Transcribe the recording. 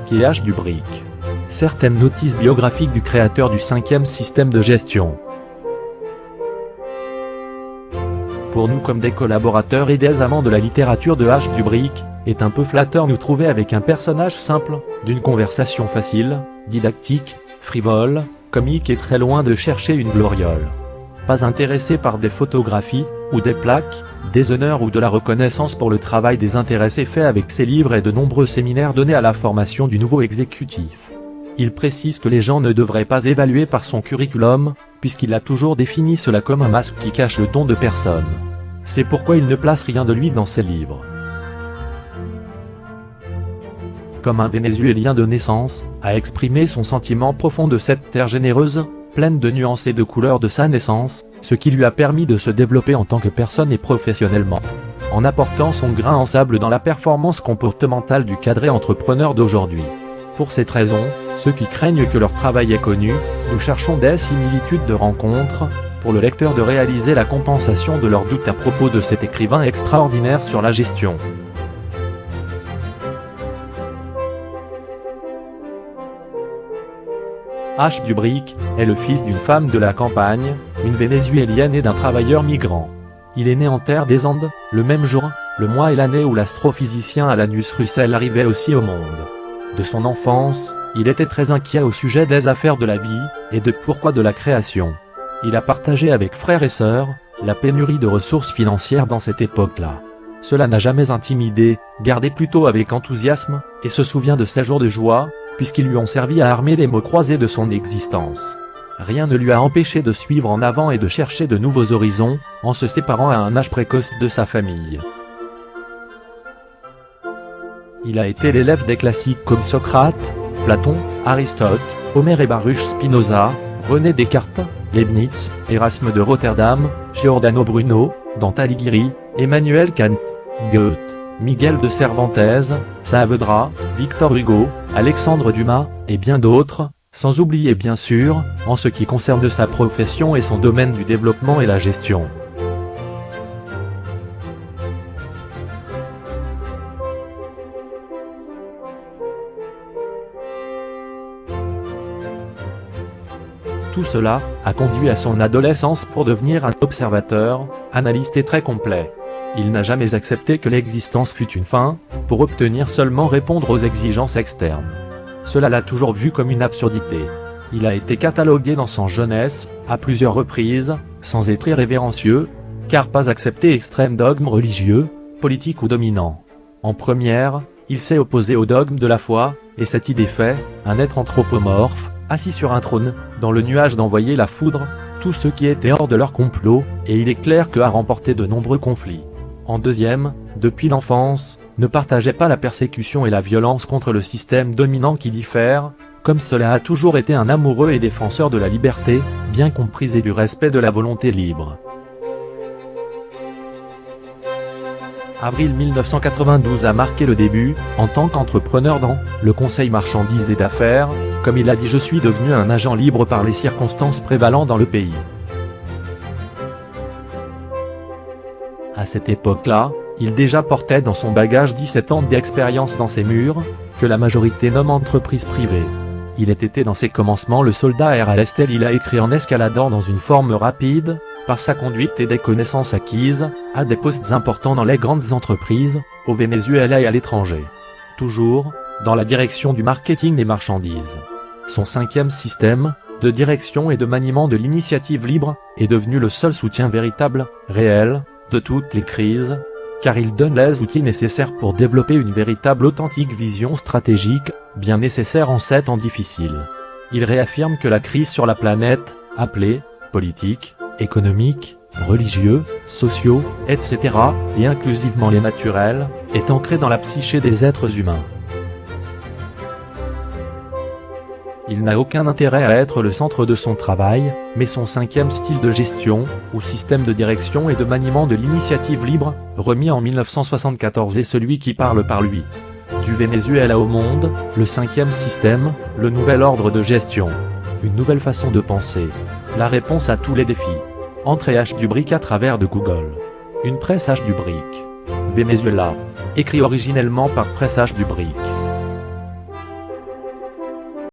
Qui est H. Dubric? Certaines notices biographiques du créateur du 5e système de gestion. Pour nous comme des collaborateurs et des amants de la littérature de H. Dubric, est un peu flatteur nous trouver avec un personnage simple, d'une conversation facile, didactique, frivole, comique et très loin de chercher une gloriole. Pas intéressé par des photographies, ou des plaques, des honneurs ou de la reconnaissance pour le travail désintéressé fait avec ses livres et de nombreux séminaires donnés à la formation du nouveau exécutif. Il précise que les gens ne devraient pas évaluer par son curriculum, puisqu'il a toujours défini cela comme un masque qui cache le don de personne. C'est pourquoi il ne place rien de lui dans ses livres. Comme un Vénézuélien de naissance, a exprimé son sentiment profond de cette terre généreuse, pleine de nuances et de couleurs de sa naissance, ce qui lui a permis de se développer en tant que personne et professionnellement. En apportant son grain en sable dans la performance comportementale du cadré entrepreneur d'aujourd'hui. Pour cette raison, ceux qui craignent que leur travail est connu, nous cherchons des similitudes de rencontres, pour le lecteur de réaliser la compensation de leurs doutes à propos de cet écrivain extraordinaire sur la gestion. H. Dubric est le fils d'une femme de la campagne, une Vénézuélienne et d'un travailleur migrant. Il est né en terre des Andes, le même jour, le mois et l'année où l'astrophysicien Alanus Russell arrivait aussi au monde. De son enfance, il était très inquiet au sujet des affaires de la vie, et de pourquoi de la création. Il a partagé avec frères et sœurs, la pénurie de ressources financières dans cette époque-là. Cela n'a jamais intimidé, gardé plutôt avec enthousiasme, et se souvient de ses jours de joie, puisqu'ils lui ont servi à armer les mots croisés de son existence. Rien ne lui a empêché de suivre en avant et de chercher de nouveaux horizons, en se séparant à un âge précoce de sa famille. Il a été l'élève des classiques comme Socrate, Platon, Aristote, Homère et Baruch Spinoza, René Descartes, Leibniz, Erasme de Rotterdam, Giordano Bruno, Dante Alighieri, Emmanuel Kant, Goethe, Miguel de Cervantes, Saavedra, Victor Hugo, Alexandre Dumas, et bien d'autres, sans oublier bien sûr, en ce qui concerne sa profession et son domaine du développement et la gestion. Tout cela a conduit à son adolescence pour devenir un observateur, analyste et très complet. Il n'a jamais accepté que l'existence fût une fin, pour obtenir seulement répondre aux exigences externes. Cela l'a toujours vu comme une absurdité. Il a été catalogué dans son jeunesse, à plusieurs reprises, sans être irrévérencieux, car pas accepté extrême dogme religieux, politique ou dominant. En première, il s'est opposé au dogme de la foi, et cette idée fait, un être anthropomorphe, assis sur un trône, dans le nuage d'envoyer la foudre, tout ce qui était hors de leur complot, et il est clair que a remporté de nombreux conflits. En deuxième, depuis l'enfance, ne partageait pas la persécution et la violence contre le système dominant qui diffère, comme cela a toujours été un amoureux et défenseur de la liberté, bien comprise et du respect de la volonté libre. Avril 1992 a marqué le début, en tant qu'entrepreneur dans le conseil marchandises et d'affaires, comme il a dit: je suis devenu un agent libre par les circonstances prévalant dans le pays. À cette époque-là, il déjà portait dans son bagage 17 ans d'expérience dans ces murs, que la majorité nomme entreprise privée. Il était dans ses commencements le soldat à l'Estelle. Il a écrit en escaladant dans une forme rapide, par sa conduite et des connaissances acquises, à des postes importants dans les grandes entreprises, au Venezuela et à l'étranger. Toujours, dans la direction du marketing des marchandises. Son 5e système, de direction et de maniement de l'initiative libre, est devenu le seul soutien véritable, réel, de toutes les crises, car il donne les outils nécessaires pour développer une véritable authentique vision stratégique, bien nécessaire en ces temps difficiles. Il réaffirme que la crise sur la planète, appelée politique, économique, religieux, sociaux, etc., et inclusivement les naturels, est ancrée dans la psyché des êtres humains. Il n'a aucun intérêt à être le centre de son travail, mais son 5e style de gestion, ou système de direction et de maniement de l'initiative libre, remis en 1974 est celui qui parle par lui. Du Venezuela au monde, le 5e système, le nouvel ordre de gestion. Une nouvelle façon de penser. La réponse à tous les défis. Entrez H. Dubric à travers de Google. Une presse H. Dubric. Venezuela. Écrit originellement par Presse H. Dubric.